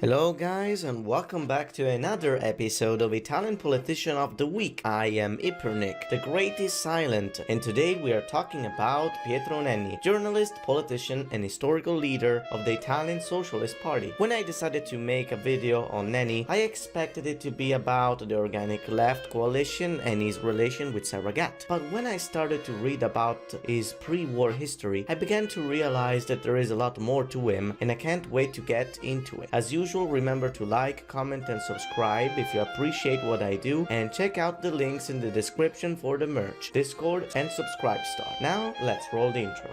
Hello guys and welcome back to another episode of Italian Politician of the Week. I am Ipernik, the great is silent, and today we are talking about Pietro Nenni, journalist, politician and historical leader of the Italian Socialist Party. When I decided to make a video on Nenni, I expected it to be about the organic left coalition and his relation with Saragat. But when I started to read about his pre-war history, I began to realize that there is a lot more to him and I can't wait to get into it. As usual, remember to like, comment and subscribe if you appreciate what I do, and check out the links in the description for the merch, Discord and Subscribe Star. Now let's roll the intro.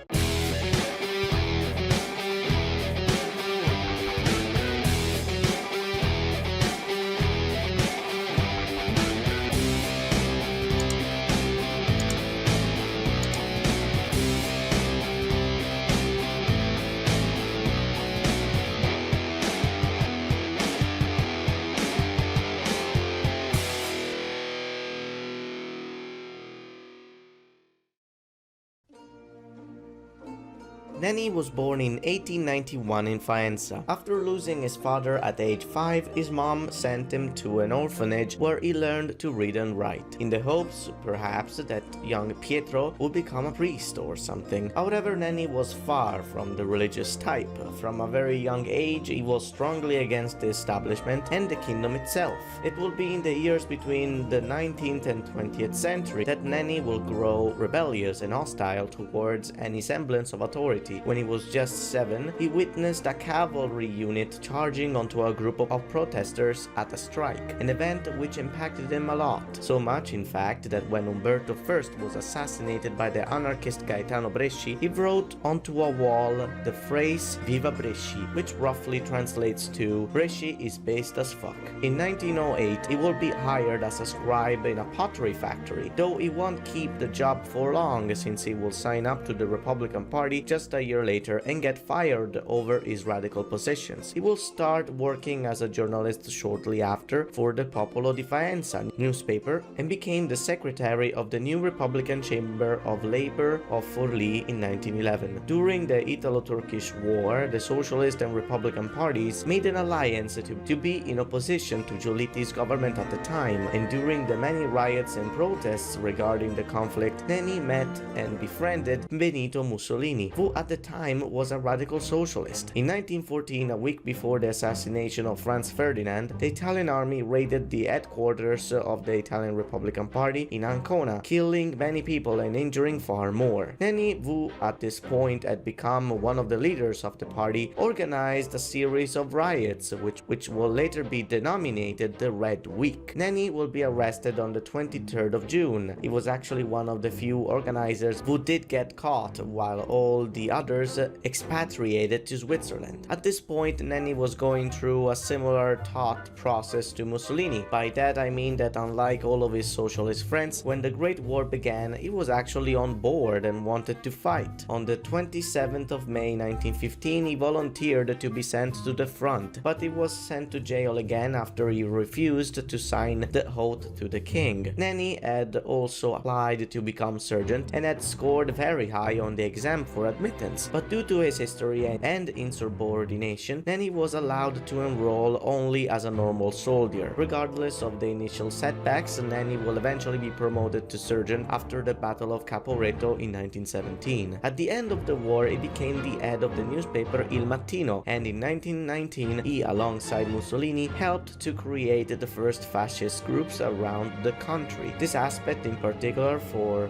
Nenni was born in 1891 in Faenza. After losing his father at age 5, his mom sent him to an orphanage where he learned to read and write, in the hopes, perhaps, that young Pietro would become a priest or something. However, Nenni was far from the religious type. From a very young age, he was strongly against the establishment and the kingdom itself. It will be in the years between the 19th and 20th century that Nenni will grow rebellious and hostile towards any semblance of authority. When he was just 7, he witnessed a cavalry unit charging onto a group of protesters at a strike, an event which impacted him a lot. So much, in fact, that when Umberto I was assassinated by the anarchist Gaetano Bresci, he wrote onto a wall the phrase "Viva Bresci," which roughly translates to "Bresci is based as fuck." In 1908, he will be hired as a scribe in a pottery factory, though he won't keep the job for long since he will sign up to the Republican Party just a year later and get fired over his radical positions. He will start working as a journalist shortly after for the Popolo di Faenza newspaper and became the secretary of the new Republican Chamber of Labor of Forlì in 1911. During the Italo-Turkish War, the Socialist and Republican parties made an alliance to be in opposition to Giolitti's government at the time, and during the many riots and protests regarding the conflict, Nenni met and befriended Benito Mussolini, who at the time was a radical socialist. In 1914, a week before the assassination of Franz Ferdinand, the Italian army raided the headquarters of the Italian Republican Party in Ancona, killing many people and injuring far more. Nenni, who at this point had become one of the leaders of the party, organized a series of riots which will later be denominated the Red Week. Nenni will be arrested on the 23rd of June. He was actually one of the few organizers who did get caught, while all the others expatriated to Switzerland. At this point, Nenni was going through a similar thought process to Mussolini. By that I mean that unlike all of his socialist friends, when the Great War began, he was actually on board and wanted to fight. On the 27th of May 1915, he volunteered to be sent to the front, but he was sent to jail again after he refused to sign the oath to the king. Nenni had also applied to become sergeant and had scored very high on the exam for admittance, but due to his history and insubordination, Nenni was allowed to enroll only as a normal soldier. Regardless of the initial setbacks, Nenni will eventually be promoted to sergeant after the Battle of Caporetto in 1917. At the end of the war, he became the head of the newspaper Il Mattino, and in 1919, he, alongside Mussolini, helped to create the first fascist groups around the country. This aspect in particular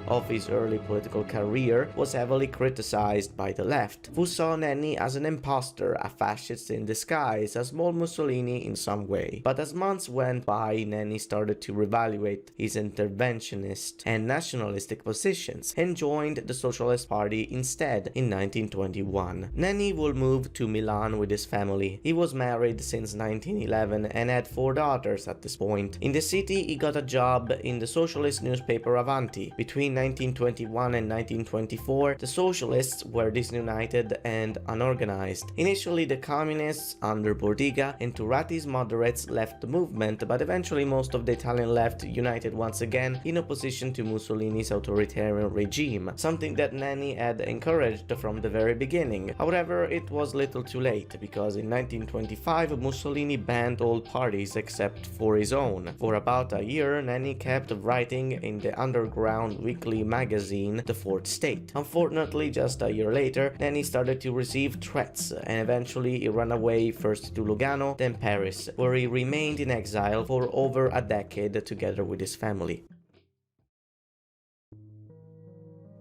of his early political career was heavily criticized by the left, who saw Nenni as an imposter, a fascist in disguise, a small Mussolini in some way. But as months went by, Nenni started to reevaluate his interventionist and nationalistic positions and joined the Socialist Party instead in 1921. Nenni would move to Milan with his family. He was married since 1911 and had 4 daughters at this point. In the city, he got a job in the socialist newspaper Avanti. Between 1921 and 1924, the Socialists were were disunited and unorganized. Initially, the communists under Bordiga and Turati's moderates left the movement, but eventually most of the Italian left united once again in opposition to Mussolini's authoritarian regime, something that Nenni had encouraged from the very beginning. However, it was little too late, because in 1925 Mussolini banned all parties except for his own. For about a year, Nenni kept writing in the underground weekly magazine The Fourth State. Unfortunately, just a year later, Nenni started to receive threats, and eventually he ran away first to Lugano, then Paris, where he remained in exile for over a decade together with his family.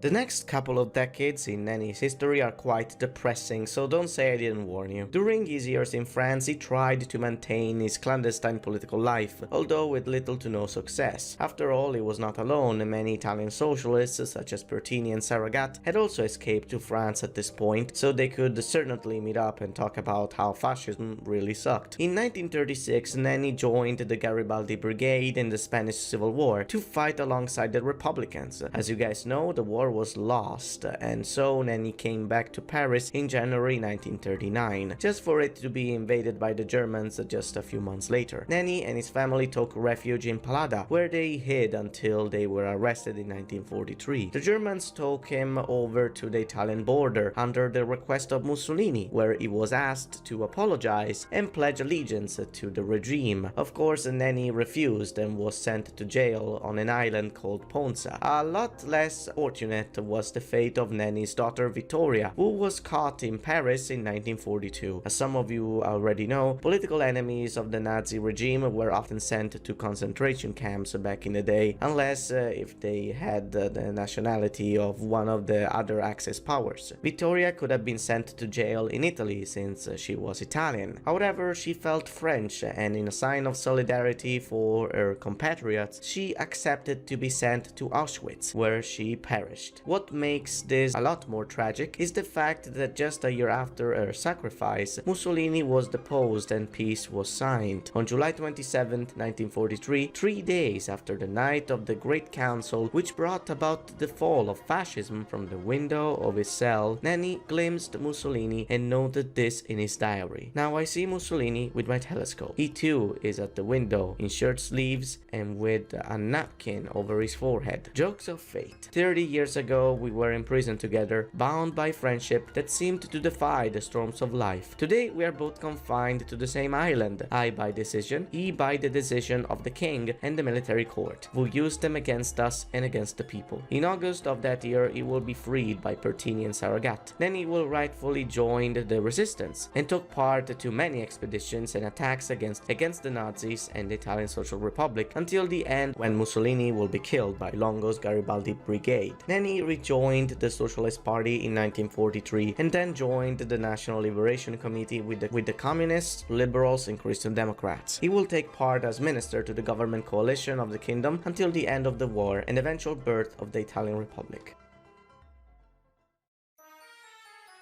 The next couple of decades in Nenni's history are quite depressing, so don't say I didn't warn you. During his years in France, he tried to maintain his clandestine political life, although with little to no success. After all, he was not alone. Many Italian socialists, such as Pertini and Saragat, had also escaped to France at this point, so they could certainly meet up and talk about how fascism really sucked. In 1936, Nenni joined the Garibaldi Brigade in the Spanish Civil War to fight alongside the Republicans. As you guys know, the war was lost, and so Nenni came back to Paris in January 1939, just for it to be invaded by the Germans just a few months later. Nenni and his family took refuge in Palada, where they hid until they were arrested in 1943. The Germans took him over to the Italian border under the request of Mussolini, where he was asked to apologize and pledge allegiance to the regime. Of course, Nenni refused and was sent to jail on an island called Ponza. A lot less fortunate was the fate of Nenni's daughter Vittoria, who was caught in Paris in 1942. As some of you already know, political enemies of the Nazi regime were often sent to concentration camps back in the day, unless if they had the nationality of one of the other Axis powers. Vittoria could have been sent to jail in Italy since she was Italian. However, she felt French, and in a sign of solidarity for her compatriots, she accepted to be sent to Auschwitz, where she perished. What makes this a lot more tragic is the fact that just a year after her sacrifice, Mussolini was deposed and peace was signed. On July 27, 1943, 3 days after the night of the Great Council, which brought about the fall of fascism, from the window of his cell, Nenni glimpsed Mussolini and noted this in his diary. "Now I see Mussolini with my telescope. He too is at the window, in shirt sleeves and with a napkin over his forehead. Jokes of fate. 30 years ago, we were in prison together, bound by friendship that seemed to defy the storms of life. Today, we are both confined to the same island, I by decision, he by the decision of the king and the military court, who used them against us and against the people. In August of that year, he will be freed by Pertini and Saragat. Then he will rightfully join the resistance and took part to many expeditions and attacks against the Nazis and the Italian Social Republic until the end, when Mussolini will be killed by Longo's Garibaldi Brigade. Nenni rejoined the Socialist Party in 1943 and then joined the National Liberation Committee with the Communists, Liberals and Christian Democrats. He will take part as minister to the government coalition of the kingdom until the end of the war and eventual birth of the Italian Republic.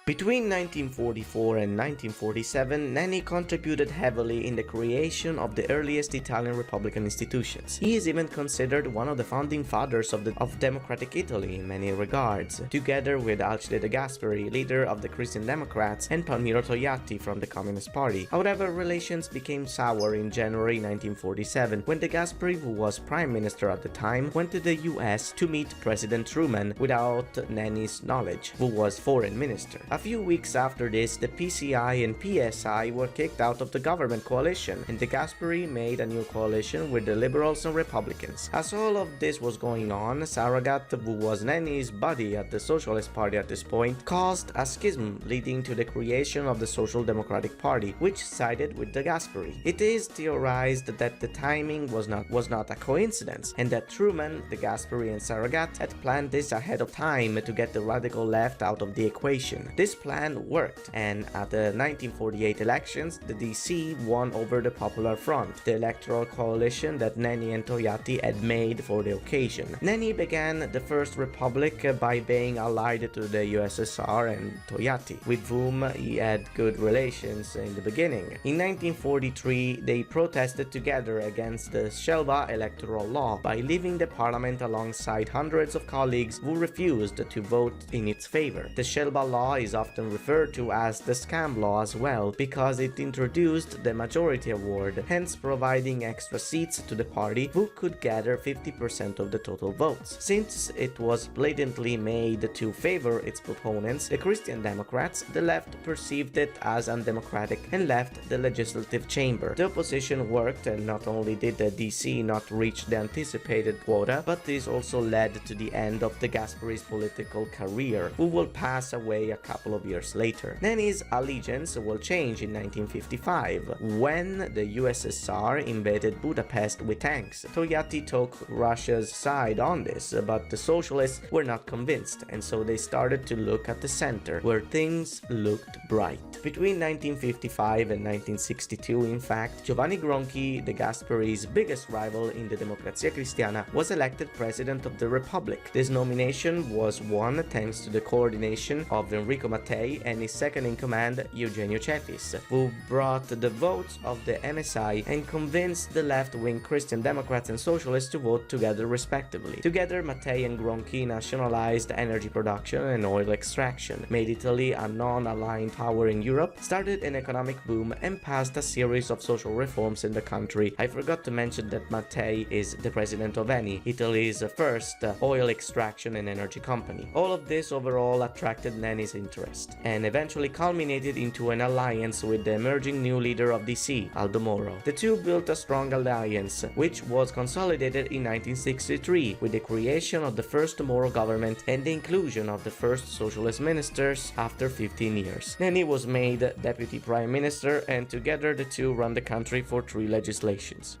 Between 1944 and 1947, Nenni contributed heavily in the creation of the earliest Italian Republican institutions. He is even considered one of the founding fathers of democratic Italy in many regards, together with Alcide de Gasperi, leader of the Christian Democrats, and Palmiro Togliatti from the Communist Party. However, relations became sour in January 1947 when de Gasperi, who was prime minister at the time, went to the US to meet President Truman without Nenni's knowledge, who was foreign minister. A few weeks after this, the PCI and PSI were kicked out of the government coalition, and de Gasperi made a new coalition with the Liberals and Republicans. As all of this was going on, Saragat, who was Nenni's buddy at the Socialist Party at this point, caused a schism leading to the creation of the Social Democratic Party, which sided with de Gasperi. It is theorized that the timing was not a coincidence, and that Truman, de Gasperi and Saragat had planned this ahead of time to get the radical left out of the equation. This This plan worked, and at the 1948 elections, the DC won over the Popular Front, the electoral coalition that Nenni and Togliatti had made for the occasion. Nenni began the First Republic by being allied to the USSR and Togliatti, with whom he had good relations in the beginning. In 1943, they protested together against the Scelba electoral law by leaving the parliament alongside hundreds of colleagues who refused to vote in its favor. The Scelba law is often referred to as the scam law as well, because it introduced the majority award, hence providing extra seats to the party who could gather 50% of the total votes. Since it was blatantly made to favor its proponents, the Christian Democrats, the left perceived it as undemocratic and left the legislative chamber. The opposition worked, and not only did the DC not reach the anticipated quota, but this also led to the end of the Gasperi's political career, who will pass away a couple of years later. Nenni's allegiance will change in 1955, when the USSR invaded Budapest with tanks. Togliatti took Russia's side on this, but the socialists were not convinced, and so they started to look at the center, where things looked bright. Between 1955 and 1962, in fact, Giovanni Gronchi, the Gasperi's biggest rival in the Democrazia Cristiana, was elected president of the Republic. This nomination was won thanks to the coordination of Enrico Mattei and his second-in-command, Eugenio Cefis, who brought the votes of the MSI and convinced the left-wing Christian Democrats and Socialists to vote together respectively. Together, Mattei and Gronchi nationalized energy production and oil extraction, made Italy a non-aligned power in Europe, started an economic boom, and passed a series of social reforms in the country. I forgot to mention that Mattei is the president of Eni, Italy's first oil extraction and energy company. All of this overall attracted Nenni's interest, and eventually culminated into an alliance with the emerging new leader of DC, Aldo Moro. The two built a strong alliance, which was consolidated in 1963 with the creation of the first Moro government and the inclusion of the first socialist ministers after 15 years. Nenni was made deputy prime minister, and together the two run the country for 3 legislations.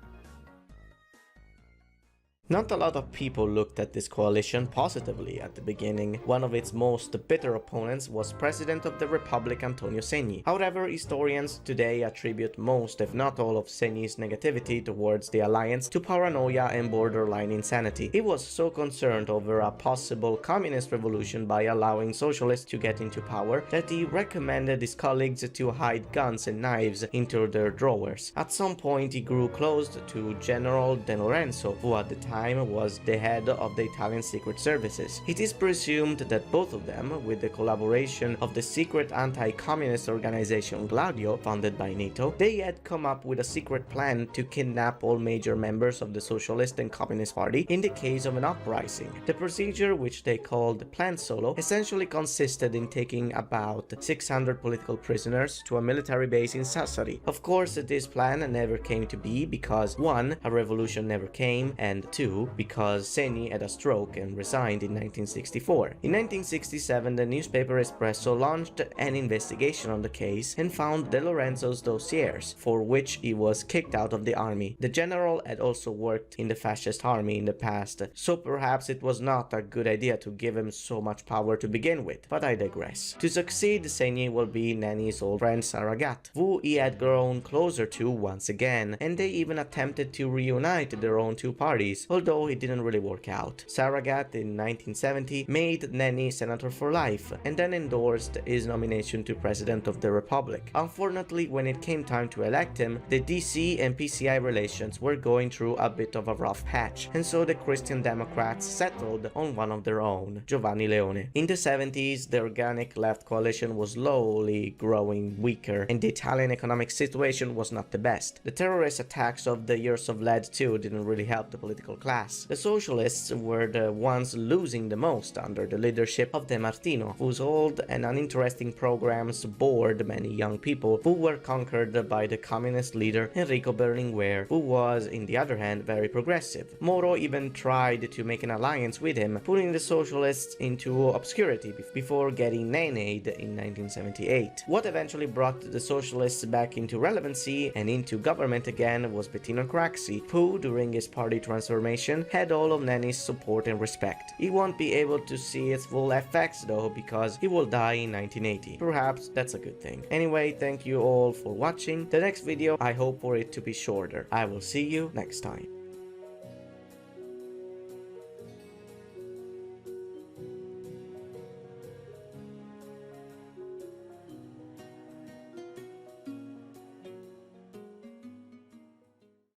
Not a lot of people looked at this coalition positively at the beginning. One of its most bitter opponents was President of the Republic Antonio Segni. However, historians today attribute most, if not all, of Segni's negativity towards the alliance to paranoia and borderline insanity. He was so concerned over a possible communist revolution by allowing socialists to get into power that he recommended his colleagues to hide guns and knives into their drawers. At some point, he grew close to General De Lorenzo, who at the time was the head of the Italian Secret Services. It is presumed that both of them, with the collaboration of the secret anti-communist organization Gladio, funded by NATO, they had come up with a secret plan to kidnap all major members of the Socialist and Communist Party in the case of an uprising. The procedure, which they called Plan Solo, essentially consisted in taking about 600 political prisoners to a military base in Sassari. Of course, this plan never came to be because 1. A revolution never came, and 2. Because Segni had a stroke and resigned in 1964. In 1967, the newspaper Espresso launched an investigation on the case and found De Lorenzo's dossiers, for which he was kicked out of the army. The general had also worked in the fascist army in the past, so perhaps it was not a good idea to give him so much power to begin with, but I digress. To succeed, Segni will be Nenni's old friend Saragat, who he had grown closer to once again, and they even attempted to reunite their own two parties, although it didn't really work out. Saragat in 1970 made Nenni senator for life, and then endorsed his nomination to president of the Republic. Unfortunately, when it came time to elect him, the DC and PCI relations were going through a bit of a rough patch, and so the Christian Democrats settled on one of their own, Giovanni Leone. In the 70s, the organic left coalition was slowly growing weaker, and the Italian economic situation was not the best. The terrorist attacks of the Years of Lead too didn't really help the political class. The socialists were the ones losing the most under the leadership of De Martino, whose old and uninteresting programs bored many young people who were conquered by the communist leader Enrico Berlinguer, who was, in the other hand, very progressive. Moro even tried to make an alliance with him, putting the socialists into obscurity before getting nay-nayed in 1978. What eventually brought the socialists back into relevancy and into government again was Bettino Craxi, who, during his party transformation assassination had all of Nenni's support and respect. He won't be able to see its full effects though, because he will die in 1980. Perhaps that's a good thing. Anyway, thank you all for watching. The next video, I hope for it to be shorter. I will see you next time.